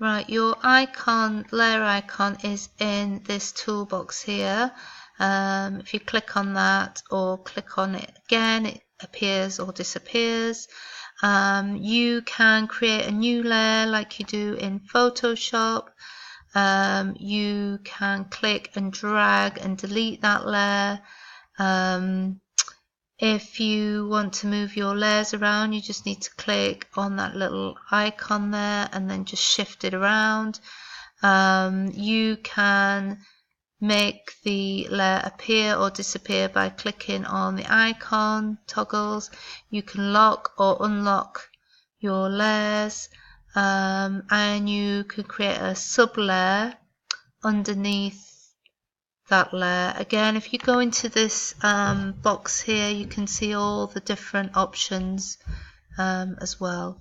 Right, your icon, layer icon, is in this toolbox here. If you click on that or click on it again, it appears or disappears. You can create a new layer like you do in Photoshop. You can click and drag and delete that layer. If you want to move your layers around, you just need to click on that little icon there and then just shift it around. You can make the layer appear or disappear by clicking on the icon toggles. You can lock or unlock your layers, and you can create a sub layer underneath that layer. Again, if you go into this box here, you can see all the different options as well.